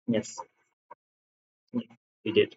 Yes, we did.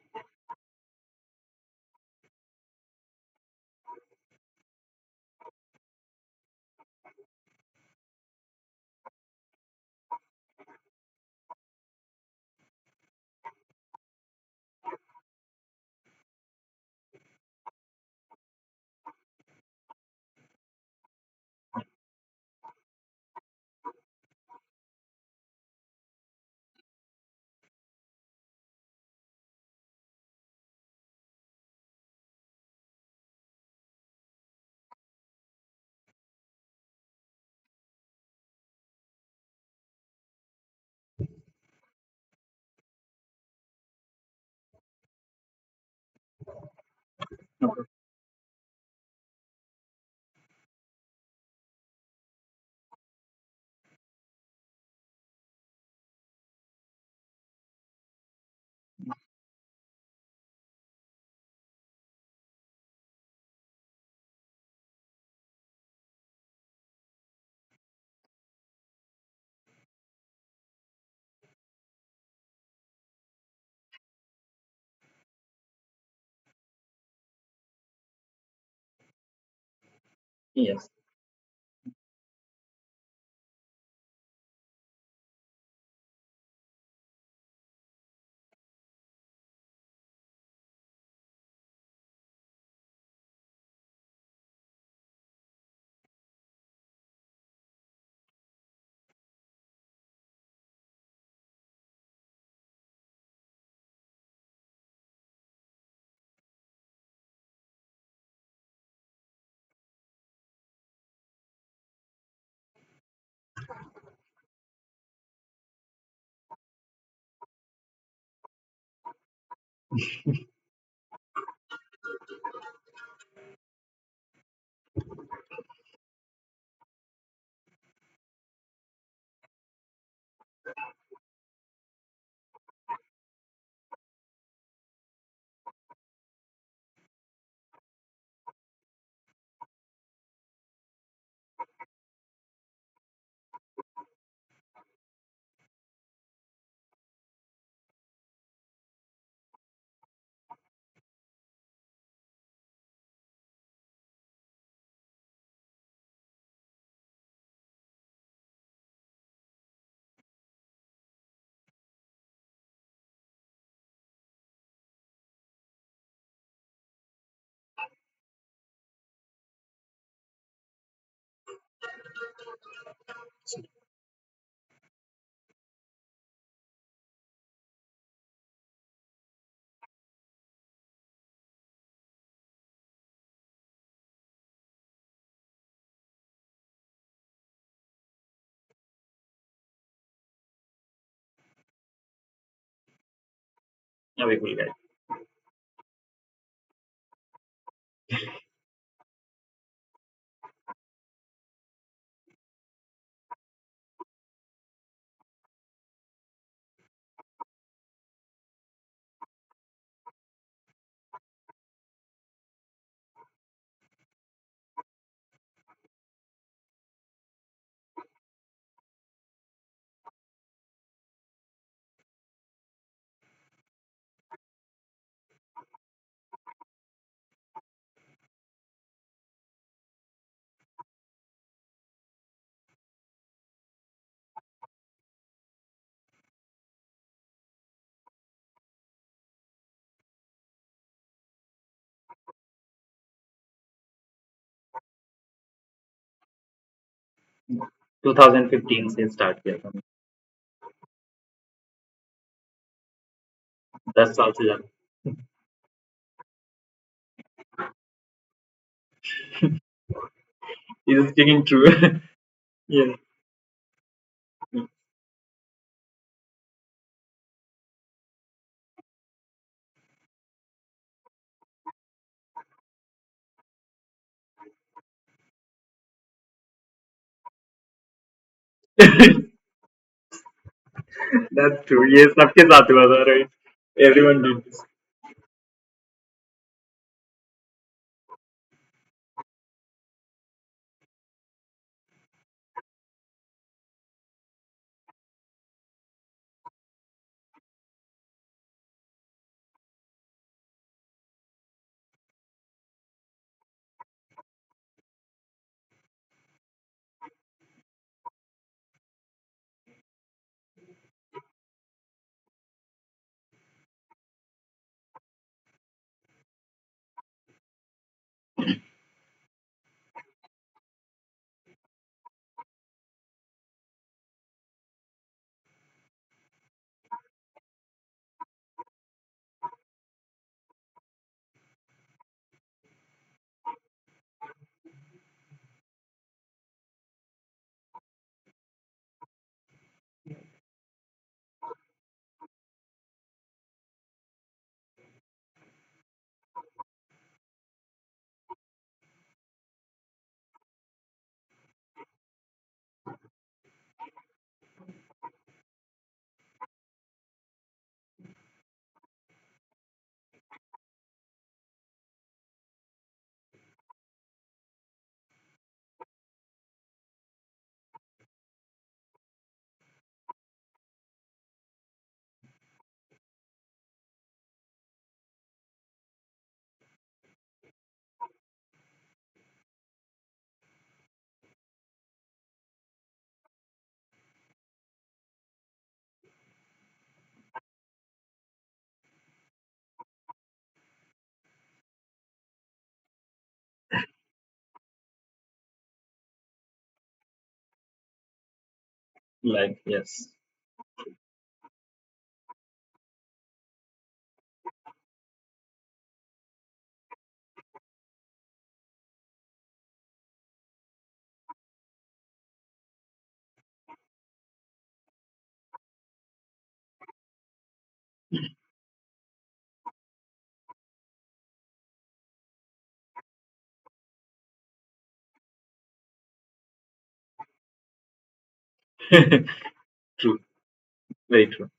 Okay. Yes, 2015 से start किया था. 10 साल से ज्यादा. Is sticking true. Yes. That's true. ये सबके साथ हुआ था, right? Everyone did this. Like, yes. True. Very true.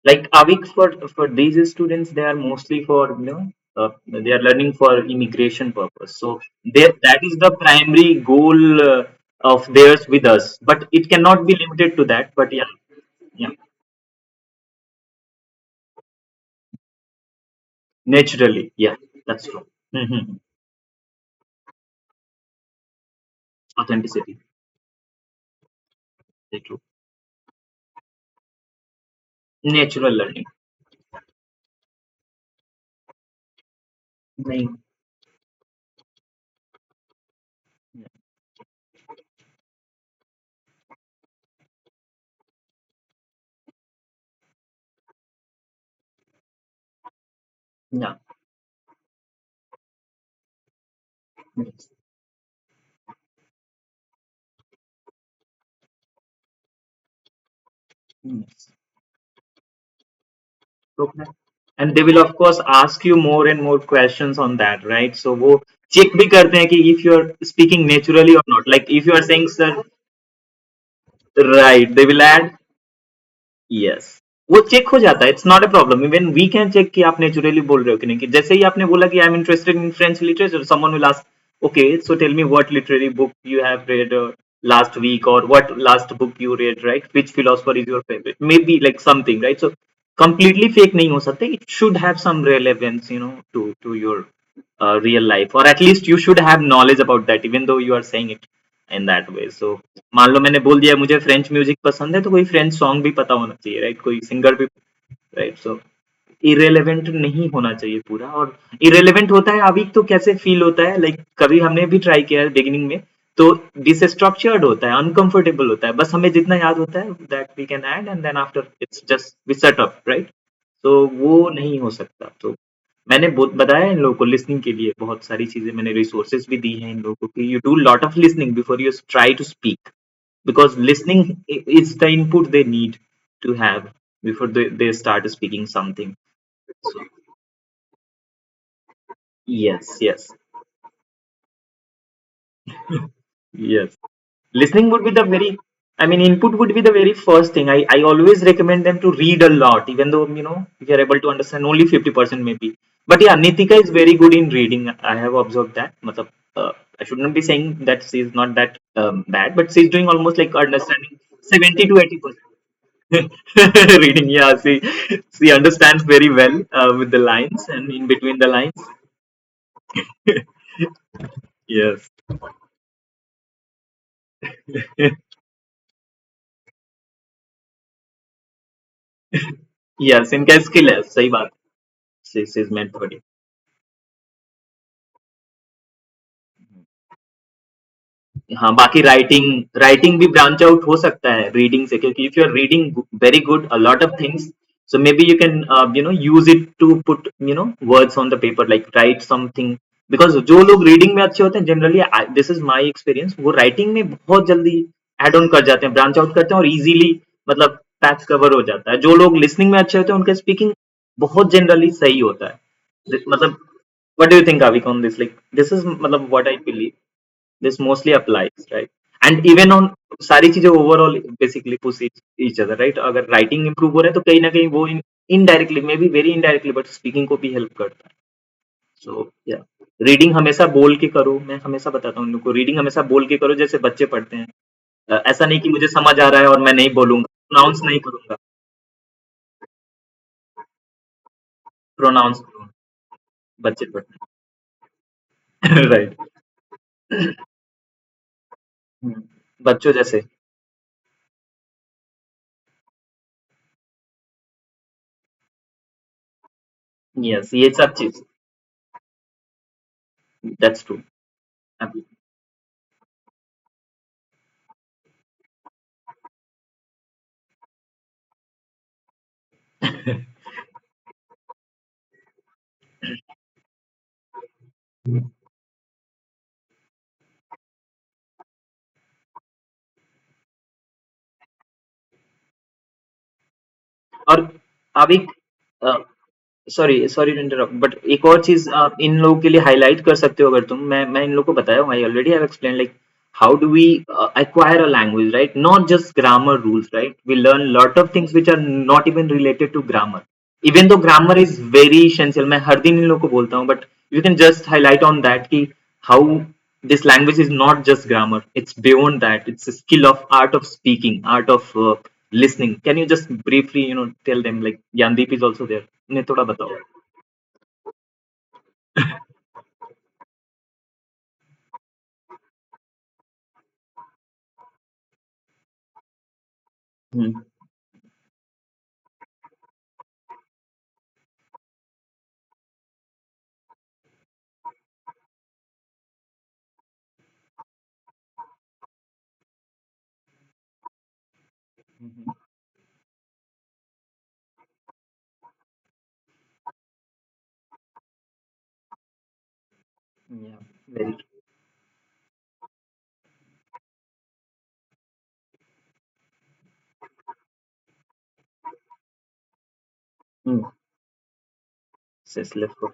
Like Avik, for these students, they are mostly for they are learning for immigration purpose. So that is the primary goal of theirs with us. But it cannot be limited to that. But yeah, yeah, naturally, yeah, that's true. Hmm. Authenticity, very true. Natural learning. नहीं. Yeah. Yes. Yes. Okay. And they will of course ask you more and more questions on that, right? So वो check भी करते हैं कि if you are speaking naturally or not. Like if you are saying sir, right, they will add yes. वो check हो जाता है, it's not a problem, even we can check कि आप नेचुरली बोल रहे हो कि नहीं, कि जैसे ही आपने बोला कि I am interested in French literature, someone will ask okay so tell me what literary book you have read last week, or what last book you read, right? Which philosopher is your favorite? Maybe like something, right? So completely fake नहीं हो सकते, it should have some relevance, to your real life, or at least you should have knowledge about that, even though you are saying it in that way. So मान लो मैंने बोल दिया मुझे French music पसंद है, तो कोई फ्रेंच सॉन्ग भी पता होना चाहिए, राइट? कोई सिंगर भी, राइट? सो इरेलेवेंट नहीं होना चाहिए पूरा। और इरेलेवेंट होता है अभी तो कैसे फील होता है, लाइक कभी हमने भी ट्राई किया है बिगिनिंग में, तो डिसस्ट्रक्चर्ड होता है, अनकंफर्टेबल होता है, बस हमें जितना याद होता है that we can add, and then after it's just we set up, right? तो वो नहीं हो सकता। तो मैंने बताया इन लोगों को लिसनिंग के लिए बहुत सारी चीजें, मैंने रिसोर्सेज भी दी हैं इन लोगों को कि you do lot of listening before you try to speak, because listening is the input they need to have before they start speaking something. So, yes, yes, yes. Listening would be the very, I mean, input would be the very first thing. I always recommend them to read a lot, even though, if you're able to understand only 50% maybe. But yeah, Nitika is very good in reading. I have observed that. Matlab, I should not be saying that she's not that bad, but she's doing almost like understanding 70 to 80%. Reading, yeah, she understands very well with the lines and in between the lines. Yes. Yes, इनका skill है, सही बात। She is meant for it. हाँ, बाकी writing writing भी branch out हो सकता है रीडिंग से, क्योंकि if you are reading very good a lot of things, so maybe you can use it to put words on the paper, like write something, because जो लोग reading में अच्छे होते हैं generally, this is my experience, वो writing में बहुत जल्दी एड ऑन कर जाते हैं, ब्रांच आउट करते हैं, और इजीली मतलब पैच कवर हो जाता है। जो लोग लिसनिंग में अच्छे होते हैं उनका स्पीकिंग बहुत जनरली सही होता है, मतलब what do you think Avik on this? Like this is मतलब what I believe, this mostly applies, right? And even on सारी चीजें overall basically push each other, right? अगर राइटिंग इंप्रूव हो रहा है तो कहीं ना कहीं वो indirectly, may be very indirectly, but speaking को भी हेल्प करता है। सो या, रीडिंग हमेशा बोल के करो, मैं हमेशा बताता हूँ उन लोग को, रीडिंग हमेशा बोल के करो जैसे बच्चे पढ़ते हैं। ऐसा नहीं कि मुझे समझ आ रहा है और मैं नहीं बोलूंगा, प्रोनाउंस नहीं करूंगा। प्रोनाउंस बच्चे पढ़ते हैं राइट। बच्चों जैसे। यस, ये सब चीज। That's true. और अभी sorry sorry to interrupt, but एक और चीज आप इन लोगों के लिए हाईलाइट कर सकते हो अगर तुम, मैं इन लोगों को बताया हूँ, I already have explain like how do we acquire a language, right? Not just grammar rules, right? We learn lot of things which are not even related to grammar, even though grammar is very essential. मैं हर दिन इन लोगों को बोलता हूँ, but you can just highlight on that कि how this language is not just grammar, it's beyond that, it's a skill of art of speaking, art of listening. Can you just briefly, tell them, like Yandeep is also there, उन्हें थोड़ा बताओ। हम्म, हम्म, yeah, very true. Hmm. Says let's go.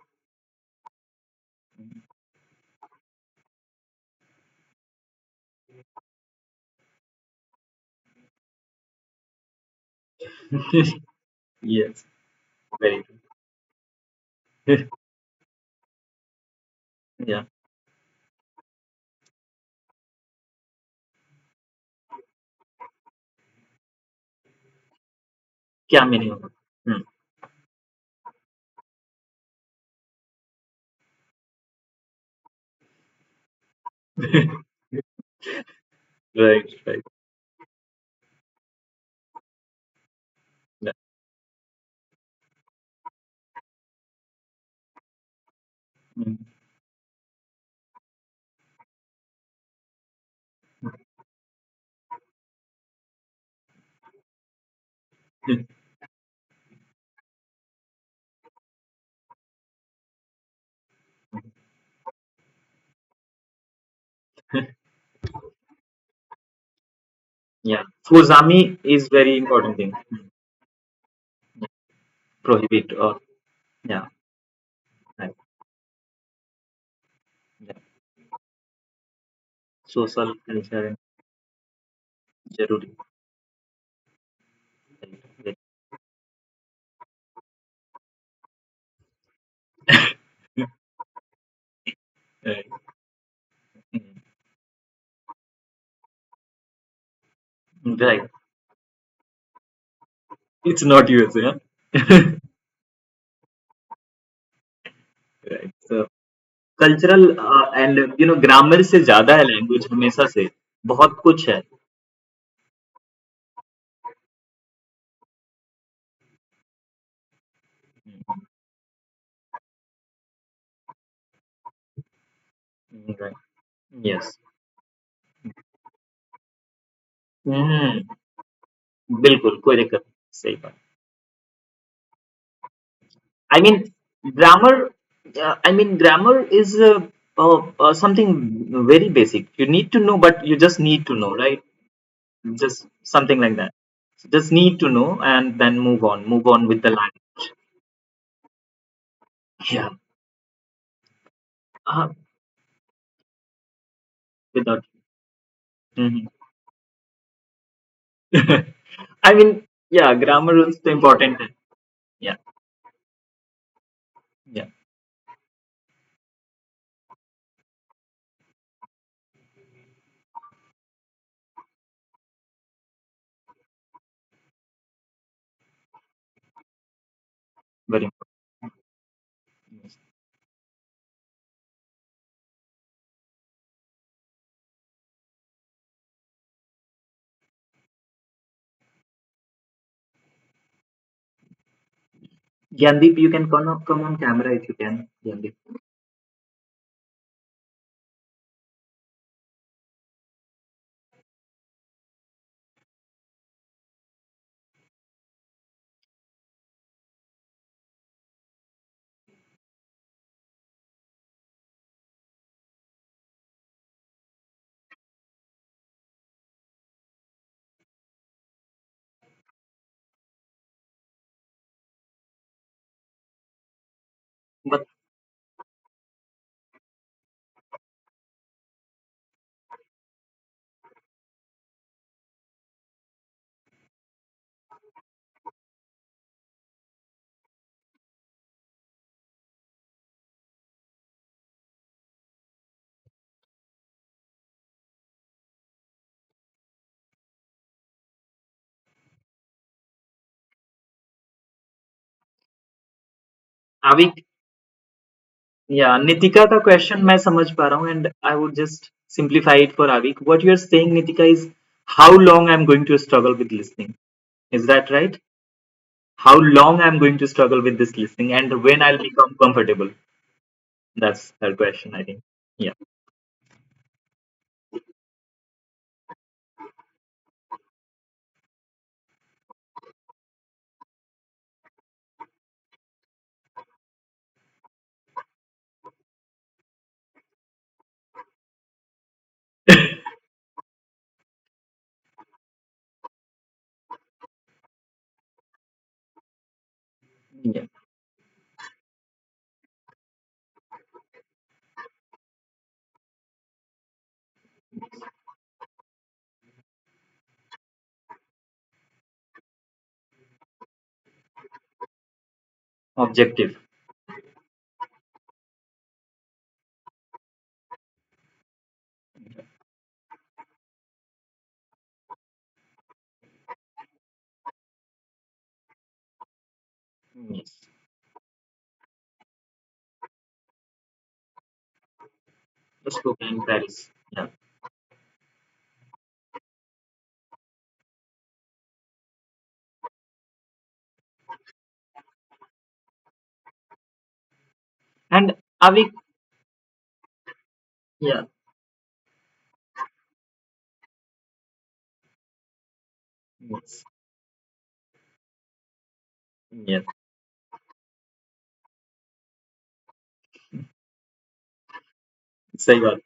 Yes, very true. Yeah, क्या meaning होगा। Hmm. Right right. Yeah, Fuzami is very important thing. Prohibit or yeah, right. Yeah. Social culture जरूरी। Right, right. Right. It's not USA, huh? Right. So cultural and grammar से ज्यादा है language हमेशा से, बहुत कुछ है। राइट। यस। हम्म। बिल्कुल कोई दिक्कत नहीं, सही बात। I mean grammar, I mean grammar is something very basic. You need to know, but you just need to know, right? Just something like that. Just need to know and then move on with the language. Yeah. uh, without. Mhm. I mean, yeah, grammar is important. Yeah, yeah, very important. Gyandeep, you can come on camera if you can, Gyandeep. But Avik, yeah, Nitika का question मैं समझ पा रहा हूँ, and I would just simplify it for Avik. What you're saying, Nitika, is how long I'm going to struggle with listening. Is that right? How long I'm going to struggle with this listening, and when I'll become comfortable. That's her question, I think. Yeah. Yeah. Objective. Yes. The spoken in Paris. Yeah. And Avik, yeah. Yes. Yes. सही बात.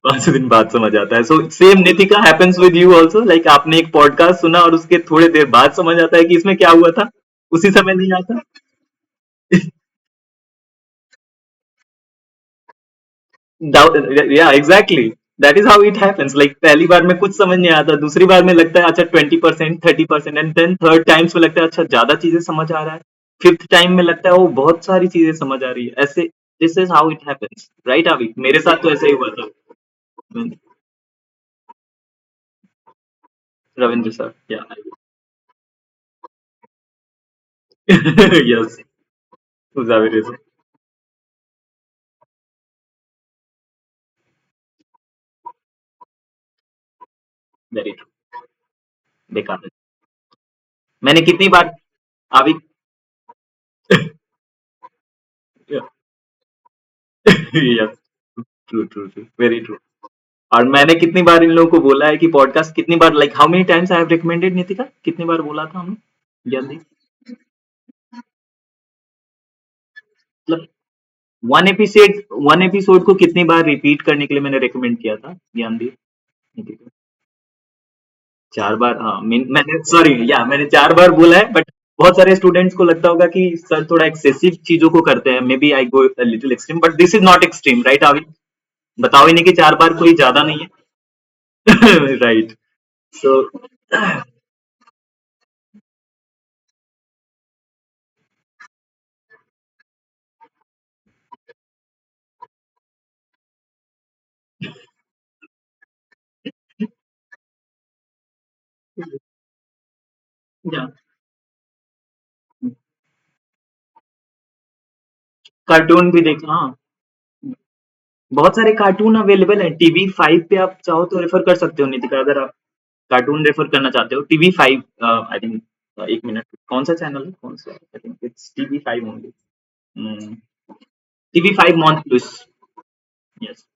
5 दिन बाद समझ आता है. So same Nitika happens with you also, like आपने एक podcast सुना और उसके थोड़े देर बाद समझ आता है कि इसमें क्या हुआ था, उसी समय नहीं आता. या exactly, that is how it happens. Like पहली बार में कुछ समझ नहीं आता, दूसरी बार में लगता है अच्छा 20%, 30%, एंड देन थर्ड टाइम्स में लगता है अच्छा ज्यादा चीजें समझ आ रहा है, फिफ्थ टाइम में लगता है वो बहुत सारी चीजें समझ आ रही है. ऐसे this is how it happens, right अभी मेरे साथ तो ऐसे ही हुआ था. रविंद्र सर, या. यस. Very true. बेकार है. मैंने कितनी बार अभी. Yes. True true true, very true. और मैंने कितनी बार इन लोगों को बोला है कि पॉडकास्ट कितनी बार, like how many times I have recommended, Nitika कितनी बार बोला था हमने, जल्दी. मतलब वन एपिसोड को कितनी बार रिपीट करने के लिए मैंने रिकमेंड किया था, ध्यान दी, नितिका. 4 बार, हाँ. मैंने सॉरी, या मैंने 4 बार बोला है, बट बहुत सारे स्टूडेंट्स को लगता होगा कि सर थोड़ा एक्सेसिव चीजों को करते हैं, maybe I go little extreme, but this is not extreme, right अभी. बताओ ही नहीं कि 4 बार कोई ज्यादा नहीं है. राइट. सो या कार्टून भी देखा, हाँ. बहुत सारे कार्टून अवेलेबल है टीवी 5 पे, आप चाहो तो रेफर कर सकते हो नितिका, अगर आप कार्टून रेफर करना चाहते हो टीवी 5, आई थिंक एक मिनट, कौन सा चैनल है, कौन सा? I think it's TV5 only. TV5 Mont Plus। Yes.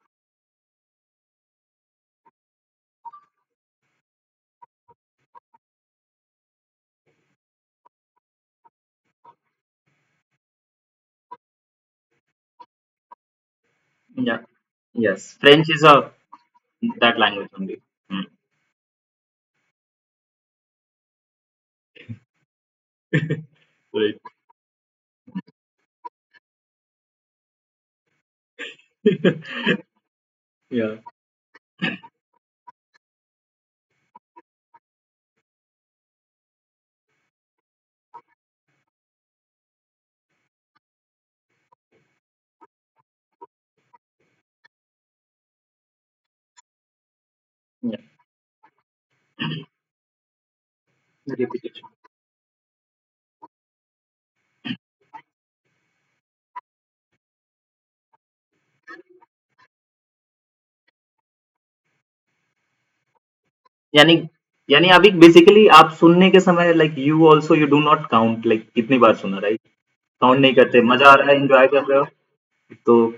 या yes, French is a that language only। Hmm. Right। Yeah। Yeah। Repetition। यानी यानी अभी बेसिकली आप सुनने के समय like you also you do not count like कितनी बार सुना, राइट? काउंट नहीं करते, मजा आ रहा है, एंजॉय कर रहे हो तो।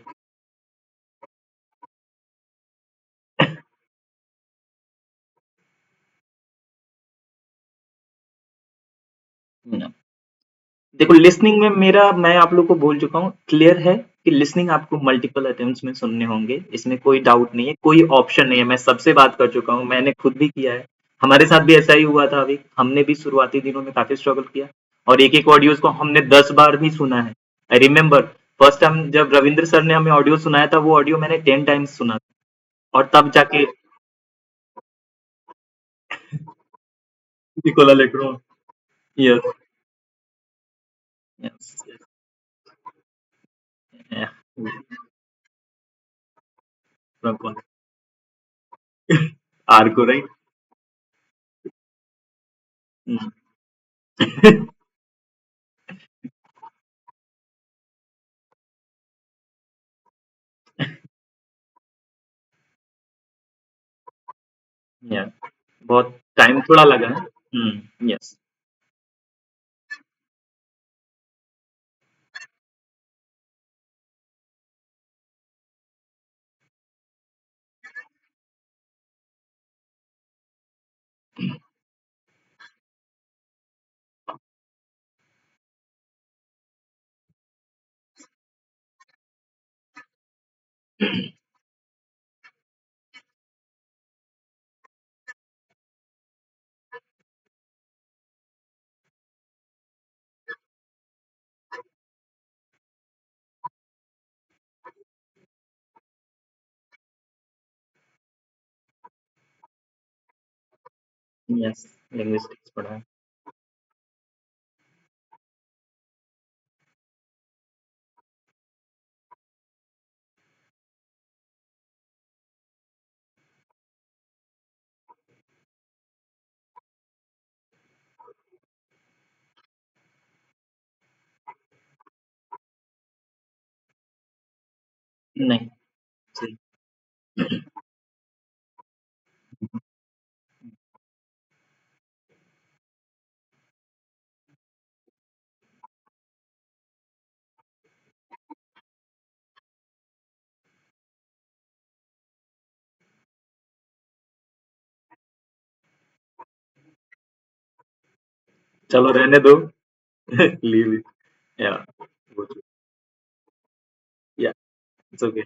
देखो लिसनिंग में मेरा, मैं आप लोग को बोल चुका हूँ, क्लियर है कि लिसनिंग आपको मल्टीपल अटेम्प्ट्स में सुनने होंगे, इसमें कोई डाउट नहीं है, कोई ऑप्शन नहीं है। मैं सबसे बात कर चुका हूँ, मैंने खुद भी किया है, हमारे साथ भी ऐसा ही हुआ था। अभी हमने भी शुरुआती दिनों में काफी स्ट्रगल किया और एक एक ऑडियोज को हमने 10 बार भी सुना है। आई रिमेम्बर फर्स्ट टाइम जब रविंद्र सर ने हमें ऑडियो सुनाया था, वो ऑडियो मैंने 10 टाइम्स सुना था और तब जाके निकोला लेक्रो। यस। यस। आर को, राइट। या बहुत टाइम थोड़ा लगा है। यस। यस, लिंग्विस्टिक्स पढ़ा है। नहीं, सही। चलो रहने दो। Leave it. या या इट्स ओके।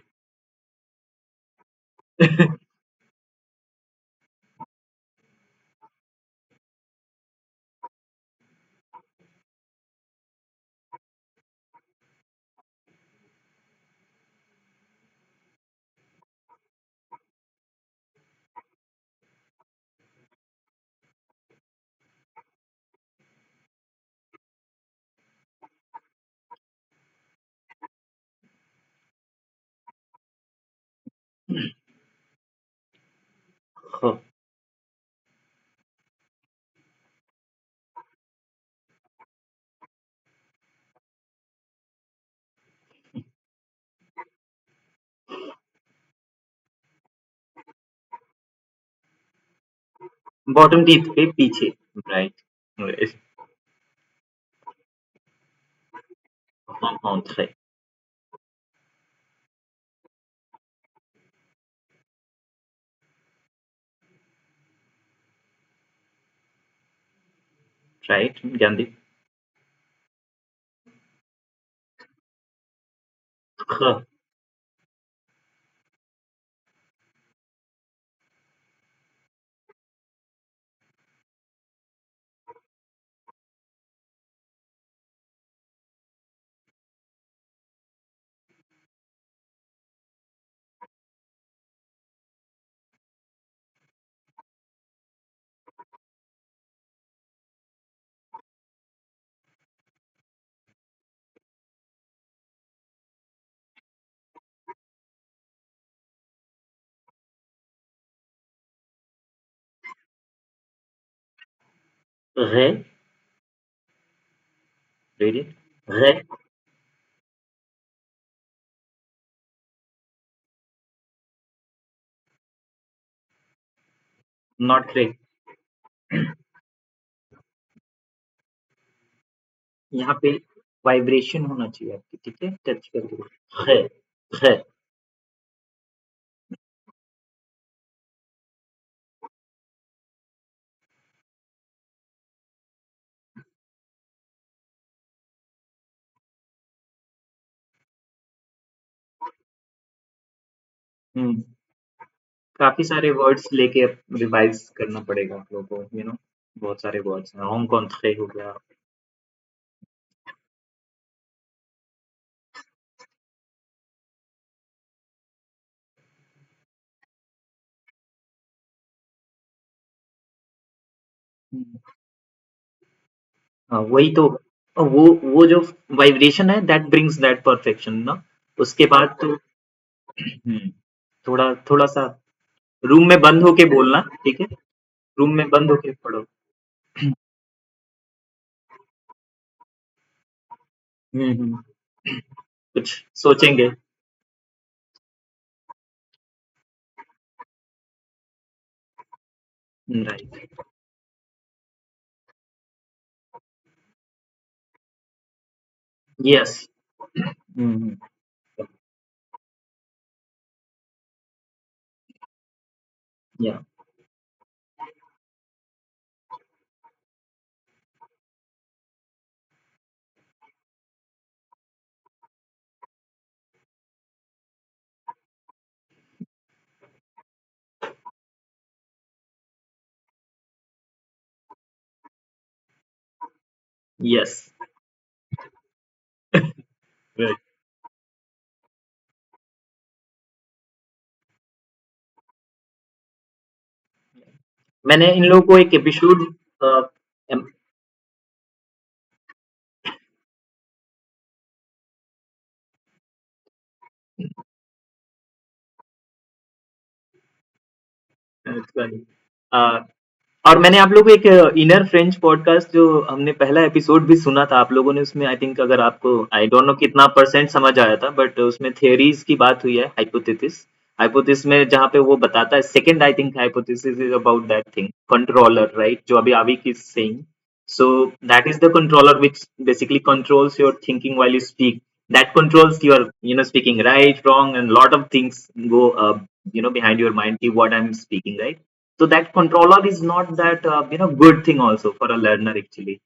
बॉटम टीथ पे पीछे, right. rencontré, right, Gandhi? Huh. Ré, read it. Ré, not रे. यहाँ पे वाइब्रेशन होना चाहिए आपकी, ठीक है, टच करके. Ré, ré. हम्म. काफी सारे वर्ड्स लेके रिवाइज करना पड़ेगा आप लोगों को, बहुत सारे वर्ड्स हैं. होम कॉन्ट्रे हो गया. हम्म. हाँ, वही तो. वो जो वाइब्रेशन है दैट ब्रिंग्स दैट परफेक्शन ना. उसके बाद तो. हम्म. थोड़ा थोड़ा सा रूम में बंद होके बोलना, ठीक है. रूम में बंद होके पढ़ो. हम्म. कुछ सोचेंगे. राइट. यस. हम्म. या. यस. राइट. मैंने इन लोगों को एक एपिसोड. और मैंने आप लोगों को एक इनर फ्रेंच पॉडकास्ट जो हमने पहला एपिसोड भी सुना था आप लोगों ने, उसमें आई थिंक, अगर आपको आई डोंट नो कितना परसेंट समझ आया था, बट उसमें थियरीज की बात हुई है, हाइपोथेसिस. हाइपोथेसिस में जहाँ पे वो बताता है, second I think hypothesis is about that thing, controller, right, जो अभी Avik is saying. So that is the controller which basically controls your thinking while you speak. That controls your, speaking right, wrong, and lot of things go, behind your mind. Ki what I'm speaking, right? So that controller is not that, good thing also for a learner actually.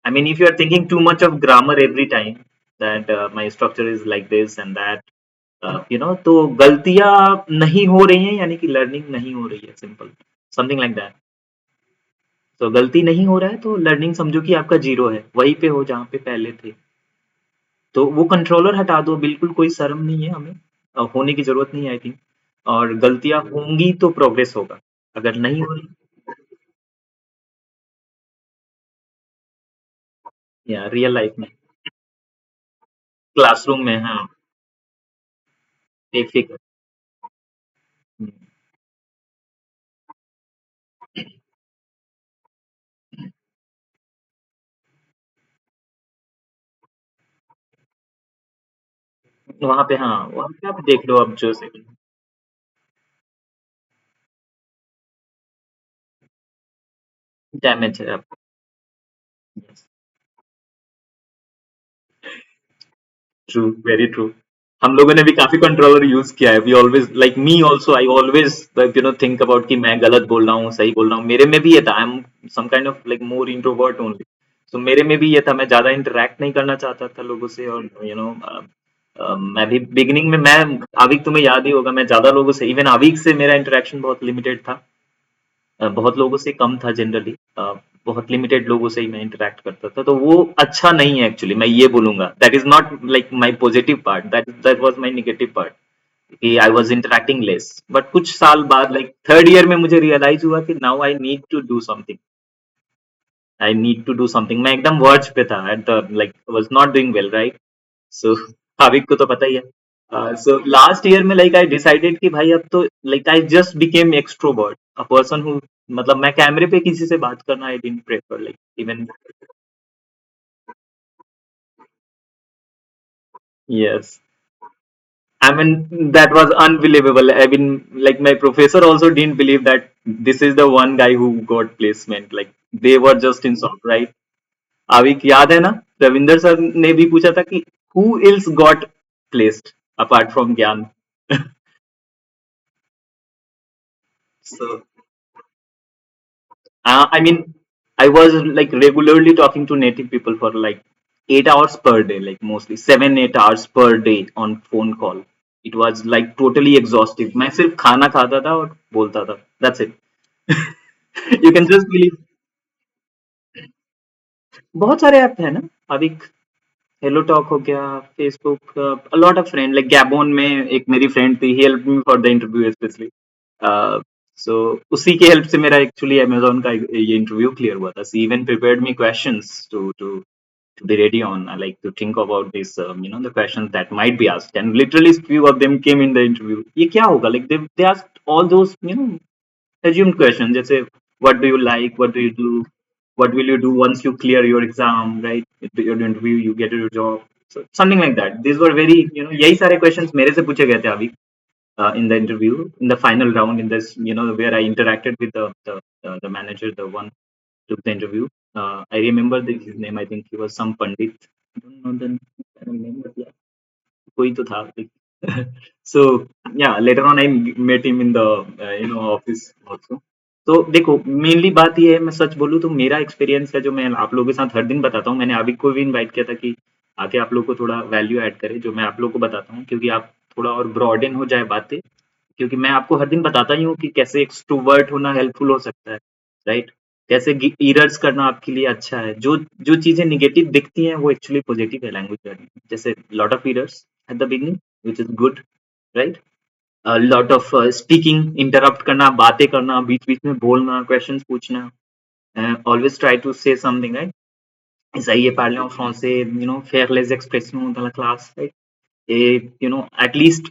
I mean, if you are thinking too much of grammar every time, that my structure is like this and that, तो गलतियां नहीं हो रही हैं, यानी कि learning नहीं हो रही है, सिंपल, समथिंग लाइक दैट. तो गलती नहीं हो रहा है तो लर्निंग समझो कि आपका जीरो है, वहीं पे हो जहाँ पे पहले थे. तो वो कंट्रोलर हटा दो, बिल्कुल कोई शर्म नहीं है हमें. होने की जरूरत नहीं है आई थिंक. और गलतियां होंगी तो प्रोग्रेस होगा. अगर नहीं हो रही. या रियल लाइफ में. क्लासरूम में, हाँ. एक फिक्र. वहां पे, हाँ, वहां पे आप देख लो अब जो से. डैमेज है अब. True, very true. हम लोगों ने भी काफी कंट्रोलर यूज किया है। We always like me also, I always think about कि मैं गलत बोल रहा हूँ सही बोल रहा हूँ। मेरे में भी ये था, I am some kind of like more introvert only. So मेरे में भी ये था, मैं ज्यादा इंटरेक्ट नहीं करना चाहता था लोगों से। और मैं भी बिगिनिंग में, मैं आविक तुम्हें याद ही होगा, मैं ज्यादा लोगों से, इवन आविक से मेरा इंटरेक्शन बहुत लिमिटेड था। बहुत लोगों से कम था जनरली। बहुत लिमिटेड लोगों से ही मैं इंटरेक्ट करता था, तो वो अच्छा नहीं है एक्चुअली, मैं ये बोलूंगा। That is not like my positive part, that was my negative part, कि I was interacting less. But कुछ साल बाद, लाइक थर्ड ईयर में, मुझे रियलाइज हुआ कि now I need to do something, I need to do something. मैं एकदम वर्ज पे था, at the like was not doing well, right? So Bhavik को तो पता ही है। सो लास्ट ईयर में लाइक आई डिसाइडेड कि भाई अब तो like I just became extrovert, a person who, मतलब मैं कैमरे पे किसी से बात करना I didn't prefer, like even. Yes, I mean, that was unbelievable. I mean, like my professor also didn't believe that this is the one guy who got placement. Like they were just in shock, right? Avik याद है ना? Ravinder sir ने भी पूछा था कि who else got placed apart from Gyan? So I mean, I was like regularly talking to native people for like 8 hours per day, like mostly 7 8 hours per day on phone call. It was like totally exhaustive. मैं सिर्फ खाना खाता था और बोलता था. That's it. You can just believe. बहुत सारे ऐप है ना अभी। हेलो टॉक हो गया, Facebook, a lot of friend, like Gabon में एक मेरी फ्रेंड थी, he help me for the interview specially. So उसी के हेल्प से मेरा एक्चुअली अमेज़न का ये इंटरव्यू क्लियर हुआ था। She even prepared me questions to be ready on, like to think about this, the questions that might be asked, and literally few of them came in the interview. ये क्या होगा, like they asked all those assumed questions, जैसे what do you like, what do you do, what will you do once you clear your exam, right? If your interview, you get your job, so something like that. These were very, यही सारे questions मेरे से पूछे गए थे अभी, in the interview, in the final round, in this, where I interacted with the manager, the one took the interview. I remember his name. I think he was some Pandit. I don't know the name, but yeah, कोई तो था. So yeah, later on I met him in the office also. तो देखो, mainly बात ये है, मैं सच बोलूँ तो मेरा एक्सपीरियंस है जो मैं आप लोगों के साथ हर दिन बताता हूँ। मैंने अभी को भी इनवाइट किया था कि आके आप लोग को थोड़ा वैल्यू ऐड करे जो मैं आप लोग को बताता हूँ, क्योंकि आप थोड़ा और ब्रॉडन हो जाए बातें। क्योंकि मैं आपको हर दिन बताता ही हूँ कि कैसे एक्सट्रोवर्ट होना हेल्पफुल हो सकता है, राइट? कैसे इरर्स करना आपके लिए अच्छा है। जो जो चीजें निगेटिव दिखती हैं वो एक्चुअली पॉजिटिव है लैंग्वेज लर्निंग में। जैसे lot of errors at the beginning, which is good, right? Lot of speaking, interrupt करना, बातें करना, बीच बीच में बोलना, क्वेश्चंस पूछना, always try to say something, right? Essayez parler en français, faire les expressions dans la classe, right? At least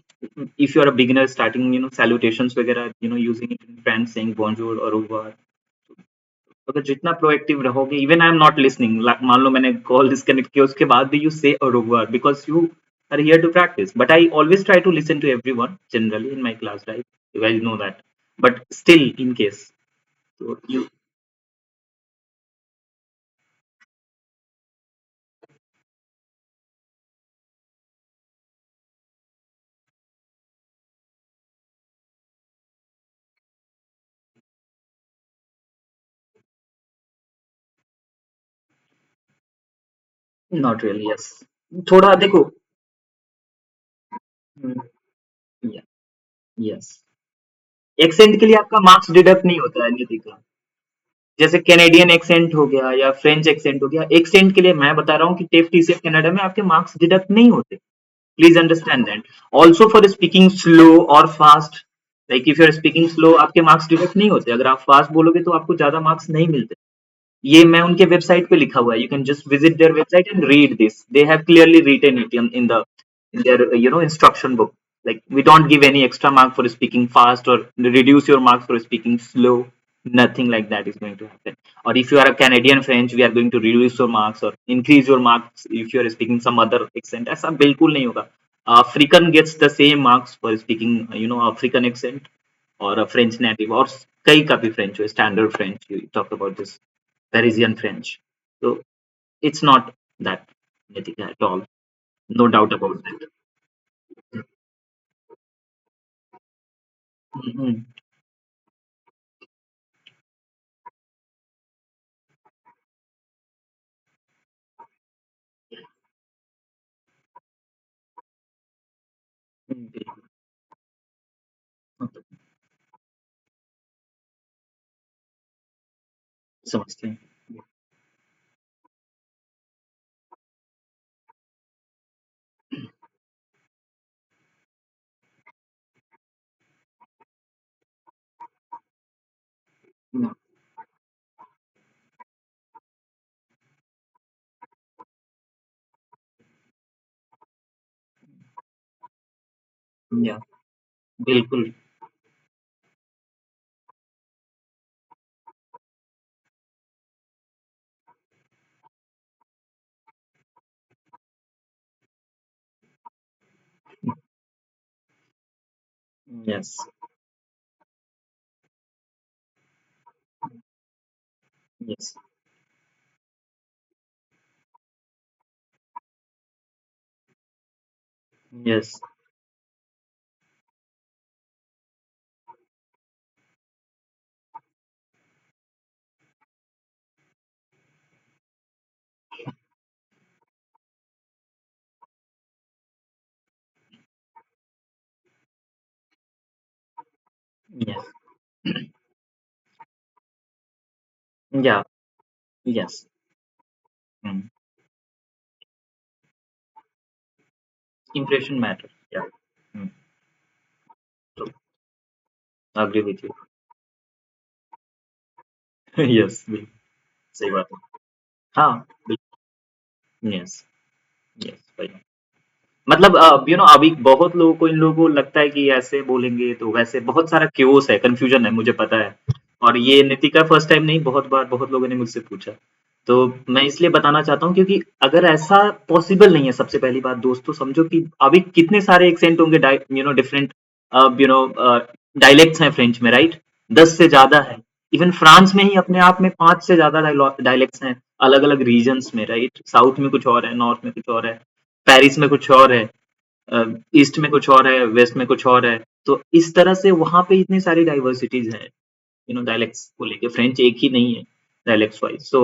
if you're a beginner starting, salutations वगैरह, using it in French, saying bonjour or au revoir. अगर जितना proactive रहोगे, even I am not listening, मान लो मैंने call disconnect किया, उसके बाद भी यू से और revoir because you are here to practice. But I always try to listen to everyone generally in my class, right? You guys know that. But still, in case, so you, not really, yes. थोड़ा देखो, yes, accent के लिए आपका marks deduct नहीं होता है नितिका। जैसे Canadian accent हो गया या फ्रेंच एक्सेंट हो गया, एक्सेंट के लिए मैं बता रहा हूँ कि टेफ टीसीएफ कनाडा में आपके मार्क्स डिडक्ट नहीं होते। Please understand that. Also for speaking slow और fast, like if you are speaking slow, आपके मार्क्स डिडक्ट नहीं होते। अगर आप फास्ट बोलोगे तो आपको ज्यादा मार्क्स नहीं मिलते। ये मैं उनके वेबसाइट पे लिखा हुआ है, you can just visit their website and read this, they have clearly written it in their instruction book. Like we don't give any extra mark for speaking fast or reduce your marks for speaking slow. Nothing like that is going to happen. Or if you are a Canadian French, we are going to reduce your marks or increase your marks if you are speaking some other accent. ऐसा बिल्कुल नहीं होगा. African gets the same marks for speaking African accent or a French native, or कई का भी French हो, standard French, you talk about this Parisian French. So it's not that, Nitika, at all. No doubt about that. Mhm. जी, समझते हैं। Yeah बिल्कुल। Yes, yes, yes, yes, या yes. Hmm, impression matter. Yeah. Hmm, true, agree with you. Yes, बिल्कुल, सही बात है। हाँ, yes, yes, वही। मतलब अभी बहुत लोगों को इन लोगों को लगता है कि ऐसे बोलेंगे तो वैसे बहुत सारा क्योस है, कंफ्यूजन है, मुझे पता है। और ये नीति का फर्स्ट टाइम नहीं, बहुत बार बहुत लोगों ने मुझसे पूछा। तो मैं इसलिए बताना चाहता हूँ क्योंकि अगर ऐसा पॉसिबल नहीं है, सबसे पहली बात दोस्तों समझो कि अभी कितने सारे एक्सेंट होंगे, डिफरेंट डायलेक्ट्स हैं फ्रेंच में, राइट? 10 से ज्यादा है। इवन फ्रांस में ही अपने आप में 5 से ज्यादा डायलेक्ट्स हैं, अलग अलग रीजन्स में, राइट? साउथ में कुछ और है, नॉर्थ में कुछ और है, पेरिस में कुछ और है, ईस्ट में कुछ और है, वेस्ट में कुछ और है। तो इस तरह से वहां पे इतनी सारी डाइवर्सिटीज है, डायलेक्ट्स को लेके। फ्रेंच एक ही नहीं है डायलेक्ट्स वाइज। सो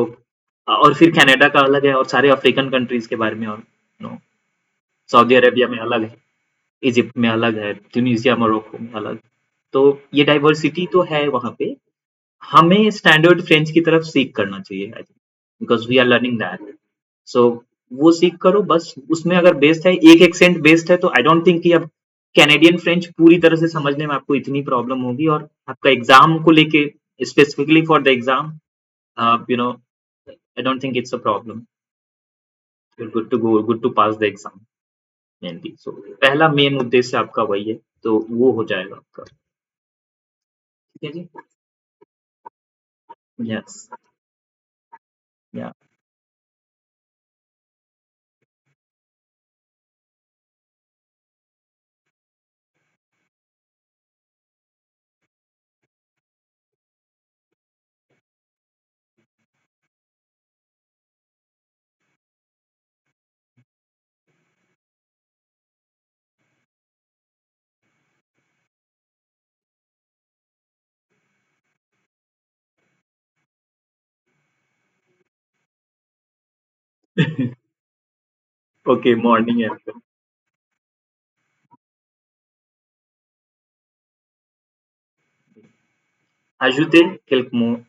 और फिर कनाडा का अलग है, और सारे अफ्रीकन कंट्रीज के बारे में, और सऊदी अरेबिया में अलग है, इजिप्ट में अलग है, ट्यूनीसिया मोरक्को में अलग। तो ये डाइवर्सिटी तो है वहां पे। हमें स्टैंडर्ड फ्रेंच की तरफ सीख करना चाहिए, I think, because we are learning that. So वो सीख करो बस। उसमें अगर बेस्ड है, एक एक्सेंट बेस्ड है, तो आई डोंट थिंक कि अब कैनेडियन फ्रेंच पूरी तरह से समझने में आपको इतनी प्रॉब्लम होगी। और आपका एग्जाम को लेके, specifically for the exam, I don't think it's a problem. Good to go, good to pass the exam mainly. So पहला मेन उद्देश्य आपका वही है, तो वो हो जाएगा आपका। ठीक है जी। यस, या ओके, मॉर्निंग है आपका। Ajouter quelques mots.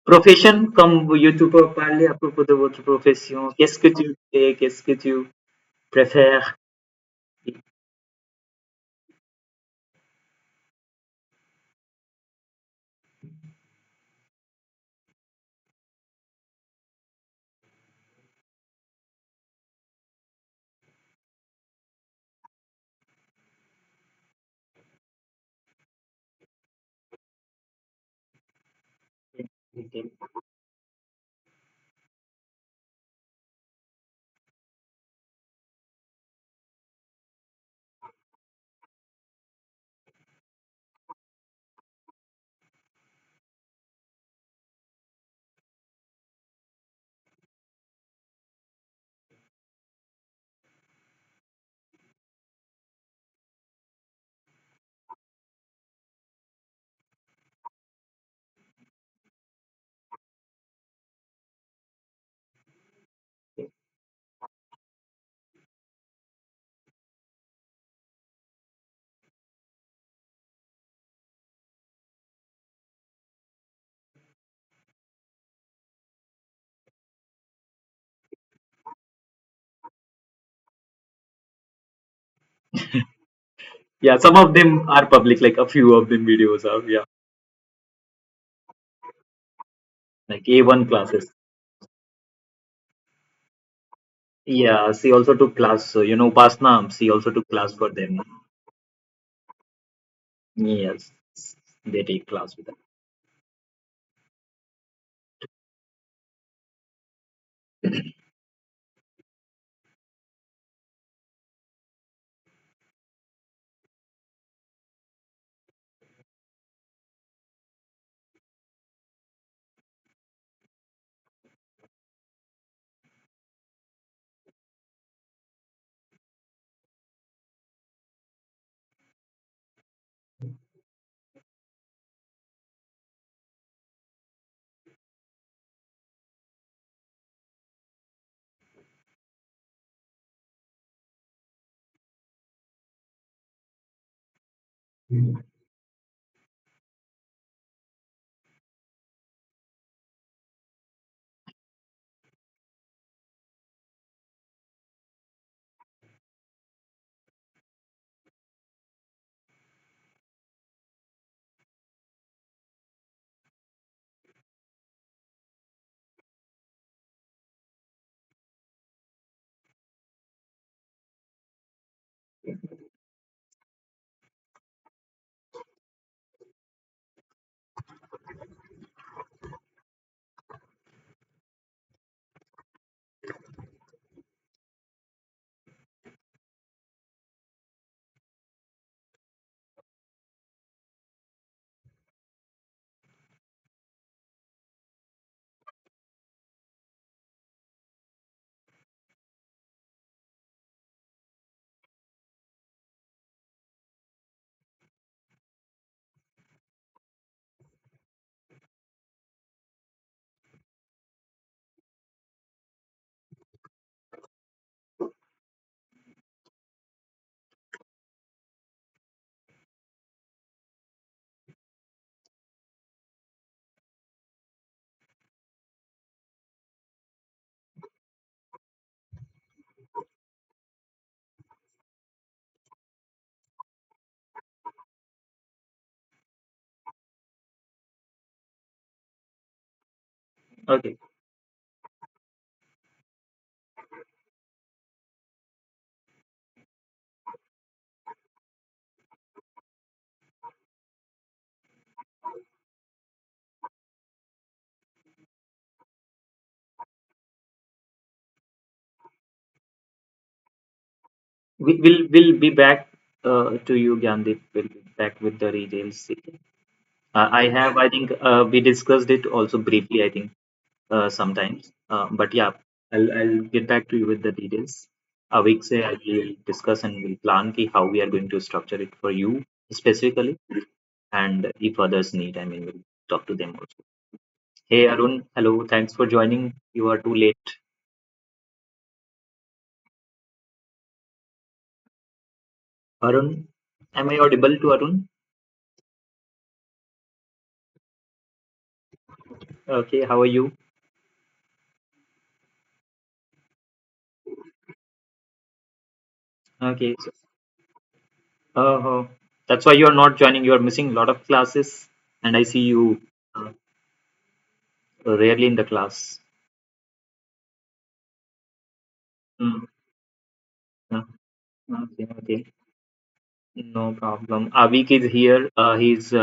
Profession, comme YouTube peut parler à propos de votre profession. Qu'est-ce que tu fais? Qu'est-ce que tu préfères? Okay. Yeah, some of them are public, like a few of them videos are, yeah, like A1 classes. Yeah, she also took class. So, Upasna, she also took class for them. Yes, they take class with them. Okay. We'll be back to you, Gyandeep. We'll be back with the details. I have, I think, we discussed it also briefly, I think, sometimes. But yeah, I'll get back to you with the details. A week say I will discuss and we'll plan ki how we are going to structure it for you specifically, and if others need, I mean, we'll talk to them also. Hey Arun, hello, thanks for joining. You are too late. Arun, am I audible to Arun? Okay, how are you? Okay, uh, that's why you are not joining. You are missing a lot of classes, and I see you uh, rarely in the class. Mm, uh, okay, okay, no problem. Avik is here. He's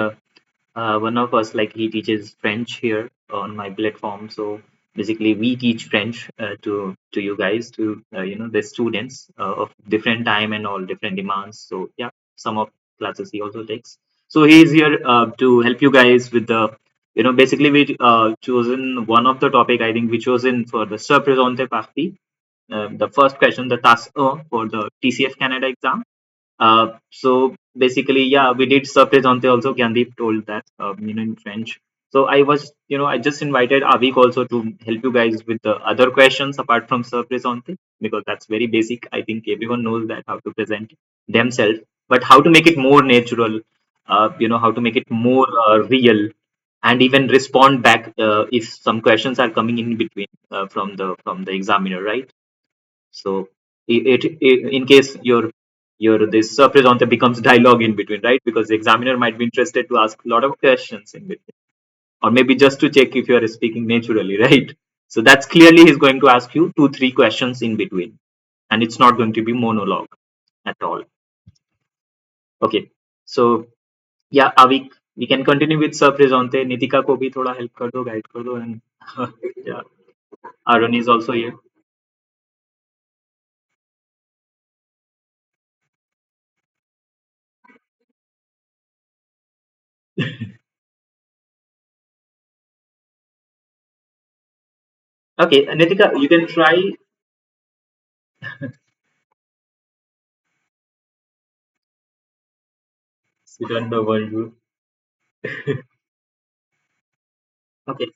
one of us, like, he teaches French here on my platform. So basically, we teach French to you guys, to the students of different time and all different demands. So yeah, some of classes he also takes. So he is here to help you guys with the, basically we chosen one of the topic, I think we chosen for the se présenter partie, the first question, the task for the TCF Canada exam. So basically, yeah, we did surface on the also. Gyandeep told that, in French. So I was, I just invited Avik also to help you guys with the other questions apart from surface on the, because that's very basic. I think everyone knows that how to present themselves, but how to make it more natural, how to make it more real, and even respond back if some questions are coming in between from the examiner, right? So in case your this presenter becomes dialogue in between, right? Because the examiner might be interested to ask a lot of questions in between, or maybe just to check if you are speaking naturally, right? So that's clearly he's going to ask you 2 3 questions in between, and it's not going to be monologue at all. Okay, so yeah, Avik, we can continue with sub presente. Nitika को भी थोड़ा help कर दो, guide कर दो, and yeah, Arun is also here. Okay, Nitika, you can try sit on the world. Okay,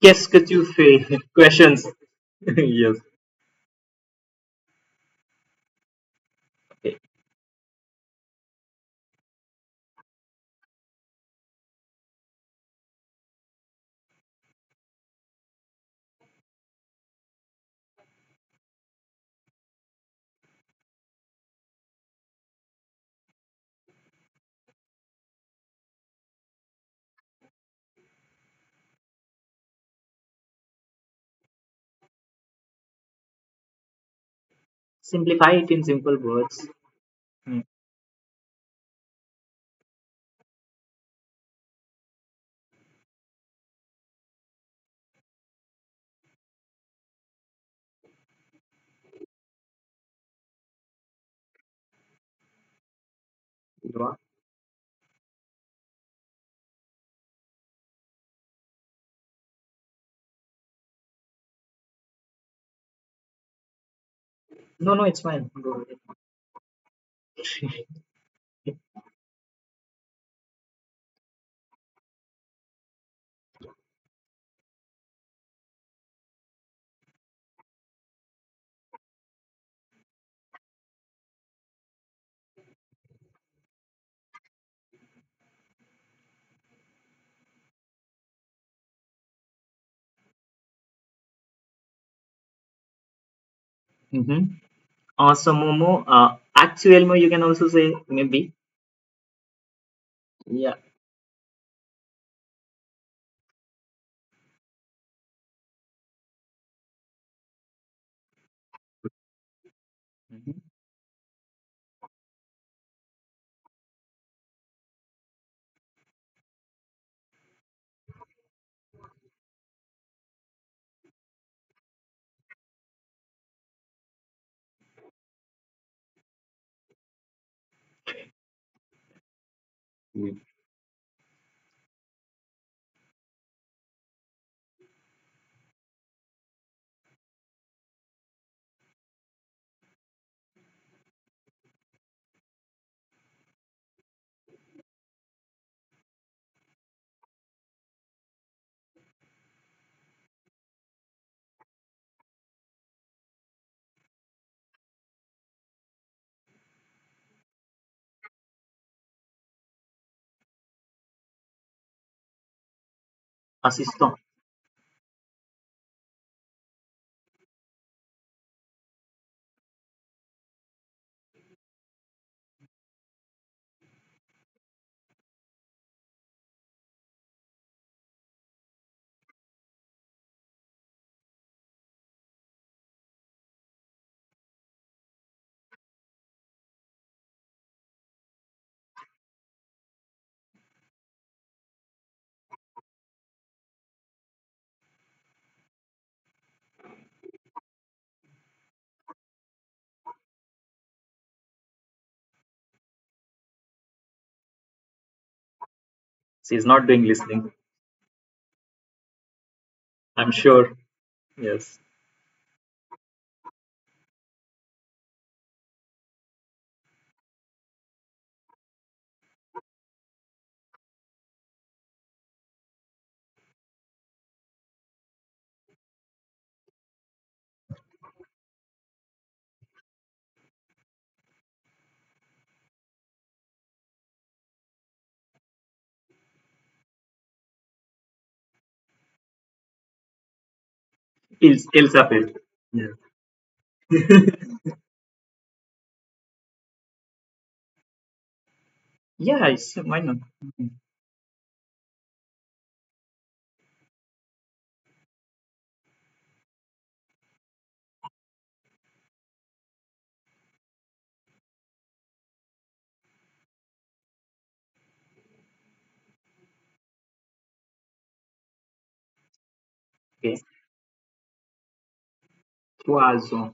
qu'est-ce que tu fais? Questions. Yes. Okay. Simplify it in simple words. Hmm. No, no, it's fine. Go ahead. Mm-hmm. Awesome, Momo. Actuellement, you can also say maybe. Yeah. Mhm. assistant. She's not doing listening. I'm sure. Yes. Ilsa failed. Yeah. Yeah, it's why not? Mhm. Okay. Poison.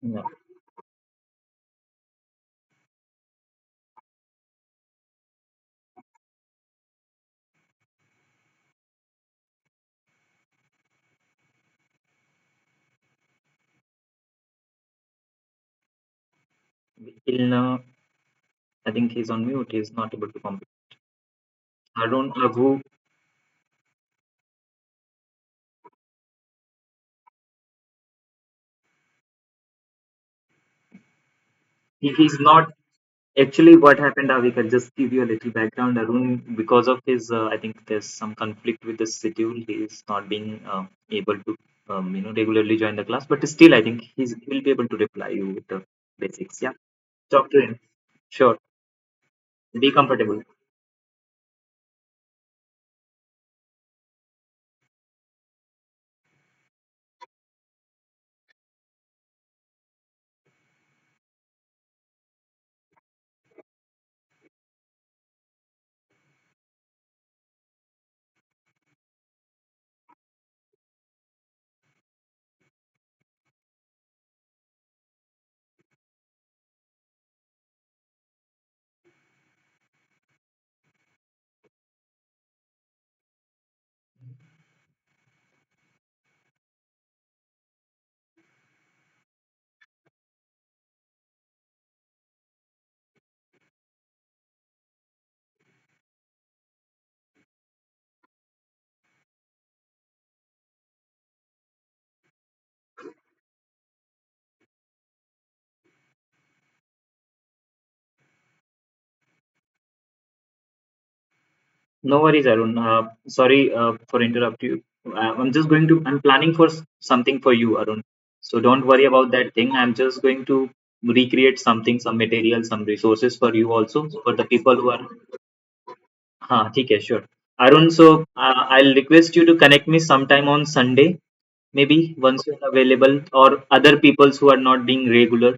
Yeah. Ilna, I think he's on mute. He's not able to complete. Arun Aghu, he's not. Actually, what happened, Avik, I'll just give you a little background. Arun, because of his, I think there's some conflict with the schedule. He is not being able to, regularly join the class. But still, I think he'll be able to reply you with the basics. Yeah, talk to him. Sure, be comfortable. No worries, Arun. Sorry for interrupt you. I'm planning for something for you, Arun. So don't worry about that thing. I'm just going to recreate something, some material, some resources for you also, for the people who are. हाँ ठीक है, sure. Arun, so I'll request you to connect me sometime on Sunday, maybe once you're available, or other peoples who are not being regular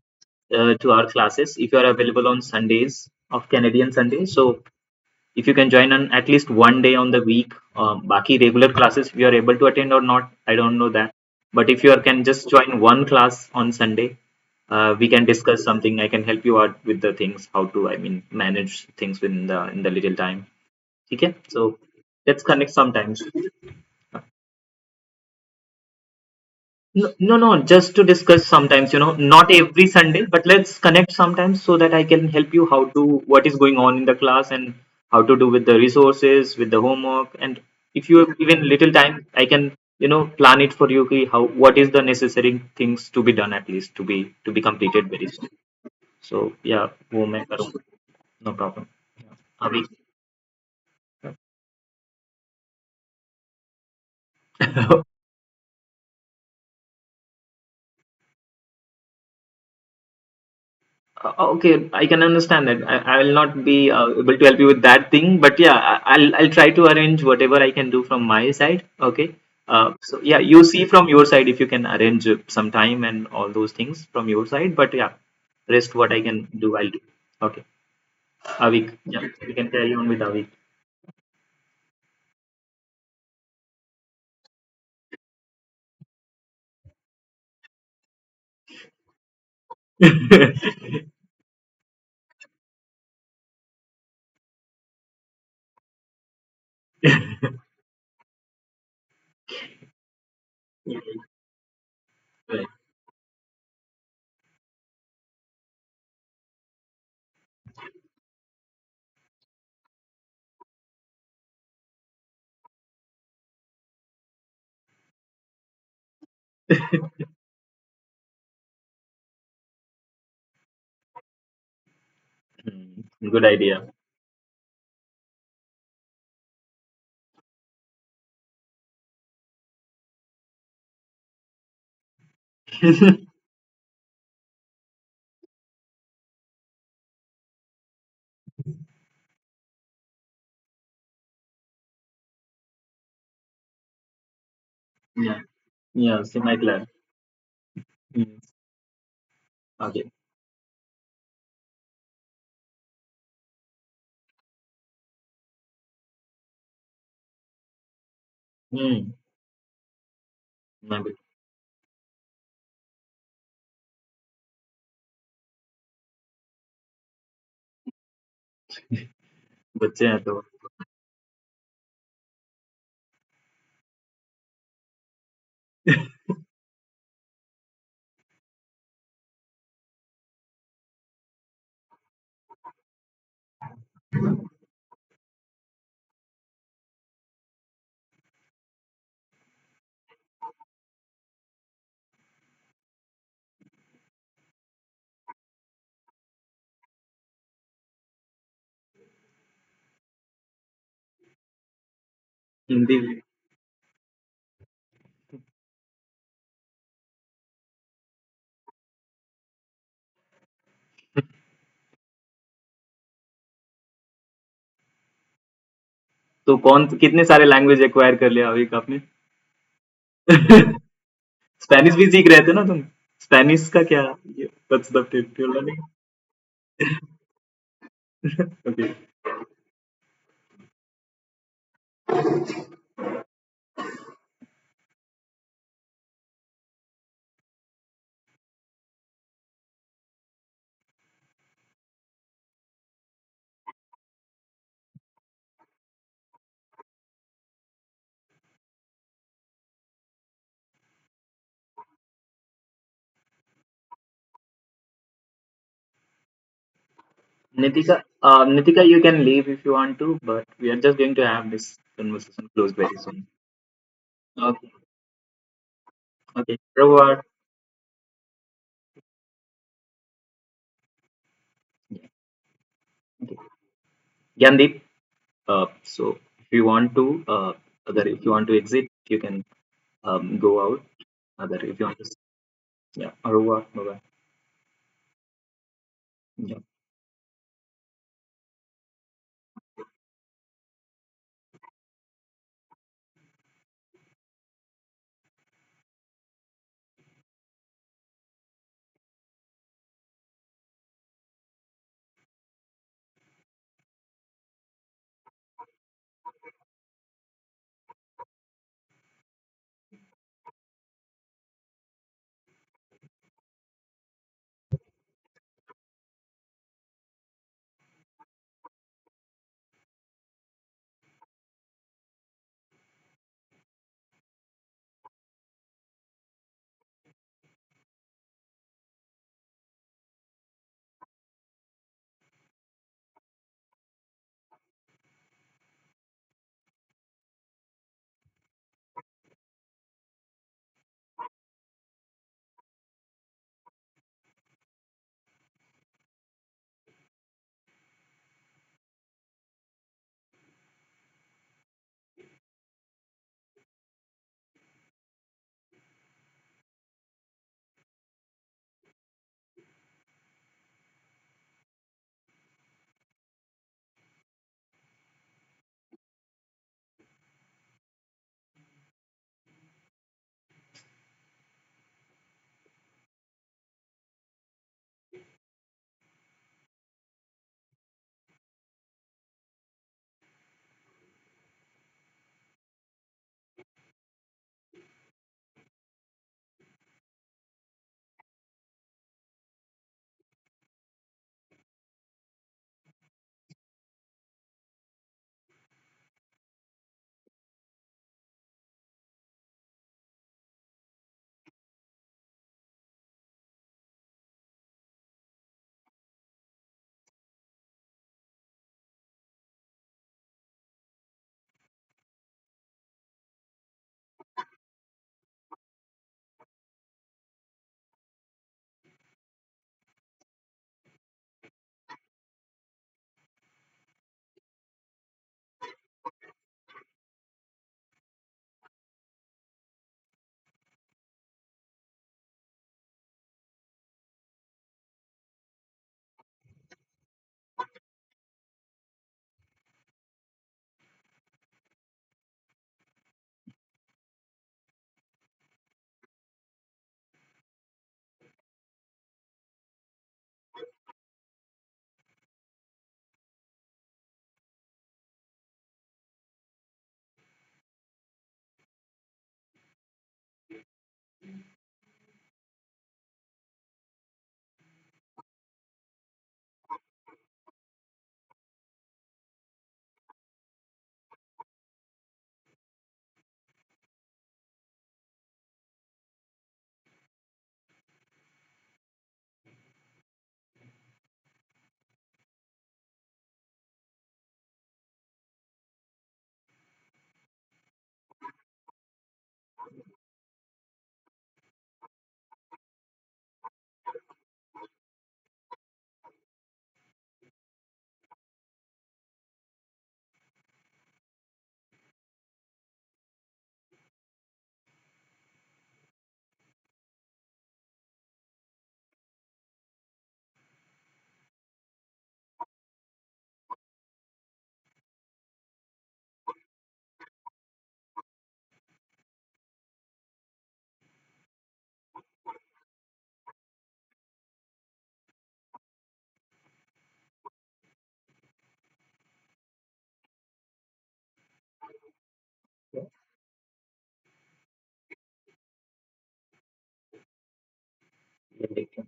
to our classes. If you are available on Sundays of Canadian Sunday, so if you can join on at least one day on the week, baki regular classes if you are able to attend or not, I don't know that. But if you are, can just join one class on Sunday, we can discuss something. I can help you out with the things, how to, I mean, manage things in the little time. Okay, so let's connect sometimes. No, no, no, just to discuss sometimes, not every Sunday, but let's connect sometimes so that I can help you how to, what is going on in the class and how to do with the resources, with the homework. And if you have even little time, I can, plan it for you, ki how, what is the necessary things to be done at least to be completed very soon. So yeah, वो मैं करूँगा. No problem. अभी Okay, I can understand that. I will not be able to help you with that thing, but yeah, I'll try to arrange whatever I can do from my side. Okay. So yeah, you see from your side if you can arrange some time and all those things from your side. But yeah, rest what I can do, I'll do. Okay. Avik, yeah, we can carry on with Avik. Right. Good idea. Yeah. Yeah. Semi-clear. Mm. Okay. Hmm. Maybe. बच्चे हैं तो हिंदी. तो कौन कितने सारे language acquire कर लिया अभी का आपने? स्पेनिश भी सीख रहे थे ना तुम? स्पेनिश का क्या? What's the learning? Okay. Nitika, Nitika, you can leave if you want to, but we are just going to have this conversation close very soon. Okay. Okay. Robert. Yeah. Okay. Gyandeep. So If you want to, other if you want to exit, you can go out. Other if you want to, yeah, au revoir, bye bye. Yeah. Yeah.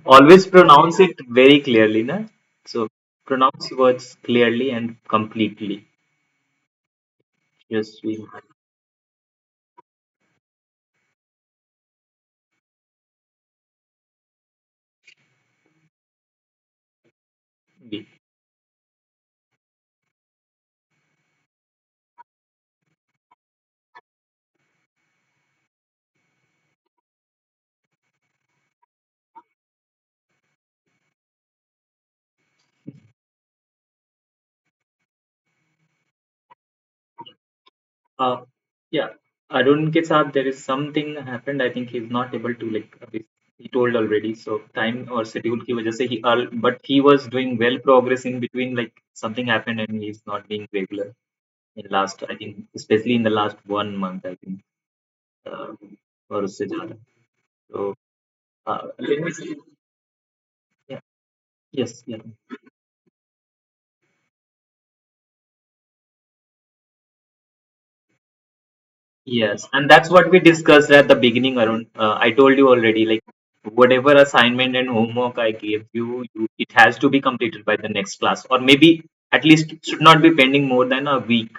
Always pronounce it very clearly, na? So pronounce words clearly and completely. Yes, we. Uh, yeah, Arun के साथ there is something happened. I think he's not able to like he told already. So time or schedule की वजह से but he was doing well progress in between. Like something happened and he's not being regular in last. I think especially in the last 1 month. I think uh, और उससे ज़्यादा. So let me see. Yeah. Yes. Yeah. Yes, and that's what we discussed at the beginning, Arun. I told you already, like whatever assignment and homework I gave you, it has to be completed by the next class, or maybe at least it should not be pending more than a week.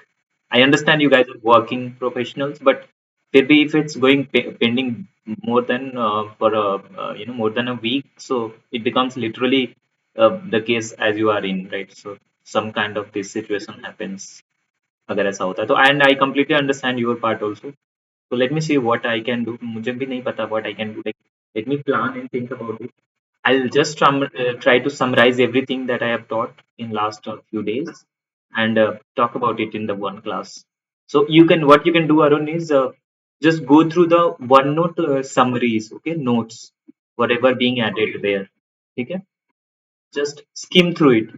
I understand you guys are working professionals, but maybe if it's going pending more than for a more than a week, so it becomes literally the case as you are in, right? So some kind of this situation happens. अगर ऐसा होता है तो and I completely understand your part also. So let me see what I can do. मुझे भी नहीं पता what I can do. Like let me plan and think about it. I'll just try to summarize everything that I have taught in last few days and talk about it in the one class. So what you can do, Arun, is just go through the OneNote summaries, okay, notes, whatever being added there. Okay, just skim through it.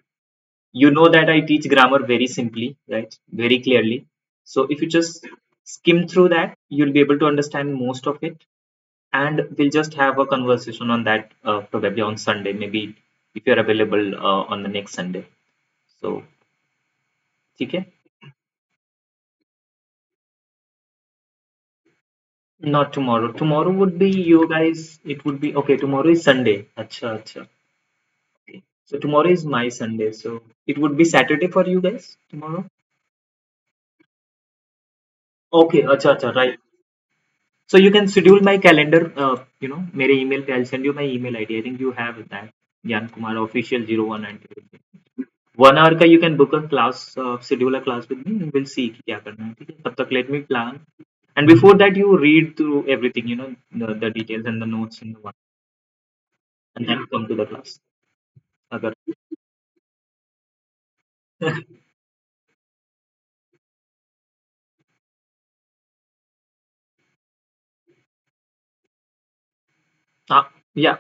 You know that I teach grammar very simply, right? Very clearly. So if you just skim through that, you'll be able to understand most of it. And we'll just have a conversation on that probably on Sunday, maybe if you're available on the next Sunday. So, okay? Not tomorrow. Tomorrow would be you guys, it would be okay. Tomorrow is Sunday. Acha, acha. Okay. So tomorrow is my Sunday. So it would be Saturday for you guys tomorrow. Okay, acha, acha, right. So you can schedule my calendar, मेरे email पे I'll send you my email ID. I think you have that. Gyan Kumar official 01 and 1 hour का you can book a class, schedule a class with me and we'll see कि क्या करना है ठीक है तब तक let me plan and before that you read through everything the details and the notes in the one and then come to the class अगर हाँ या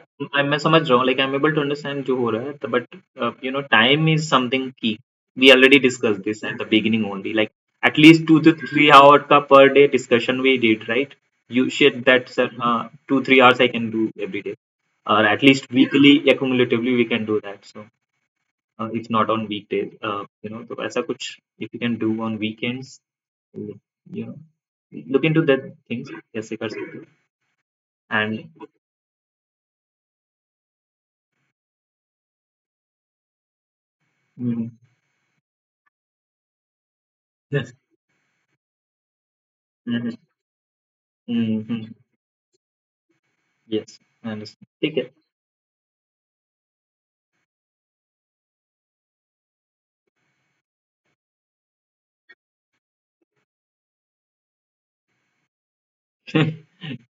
मैं समझ रहा हूँ like I'm able to understand जो हो रहा है but time is something key. We already discussed this at the beginning only, like at least 2 to 3 hour का per day discussion we did, right? You said that sir 2 3 hours I can do every day or at least weekly accumulatively we can do that. So if not on weekdays तो ऐसा कुछ if you can do on weekends, you know look into that things कैसे कर सकते हो and mm, yes. Mhm. Mhm. Yes, I understand. ठीक है.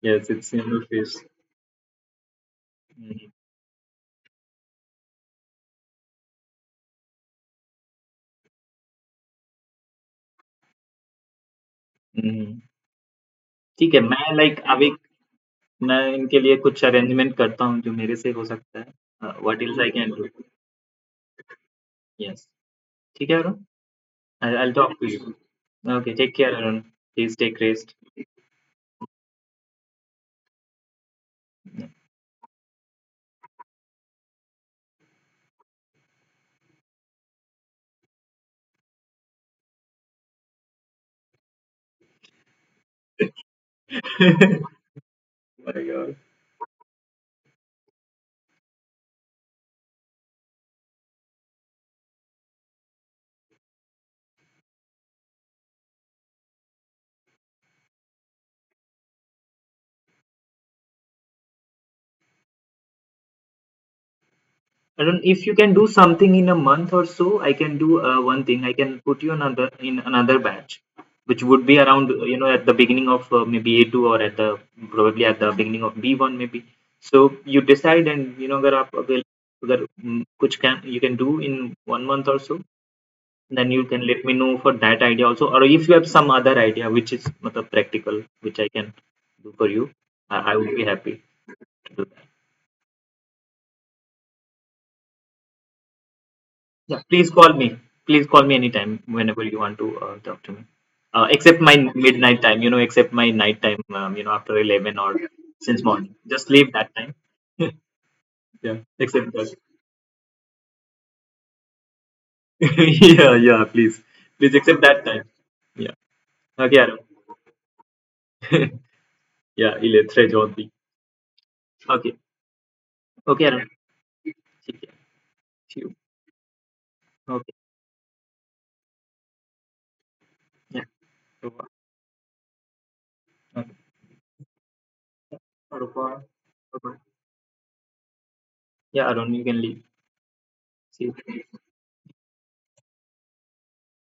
Yes, it's in your face. Mhm. हम्म, ठीक है, मैं लाइक अभी मैं इनके लिए कुछ अरेंजमेंट करता हूँ जो मेरे से हो सकता है, what else I can do. Yes, ठीक है Arun, I'll talk to you. Okay, take care Arun, please take rest. My God. Arun, if you can do something in a month or so, I can do one thing. I can put you another in another batch, which would be around at the beginning of maybe A2 or at the probably at the beginning of B1 maybe. So you decide and अगर आप अगर कुछ can you can do in 1 month or so, then you can let me know for that idea also. Or if you have some other idea which is practical, which I can do for you, I would be happy to do that. Yeah, please call me. Please call me anytime whenever you want to talk to me. Except my midnight time, except my night time, after 11 or since morning. Just leave that time. Yeah, except that. Yeah, yeah, please. Please accept that time. Yeah. Okay, Aaron. Yeah, ile thread only. Okay. Okay, Aaron. ठीक है. See you. Okay. Yeah. Okay. Okay. Okay. Yeah, Aaron, you can leave. See you.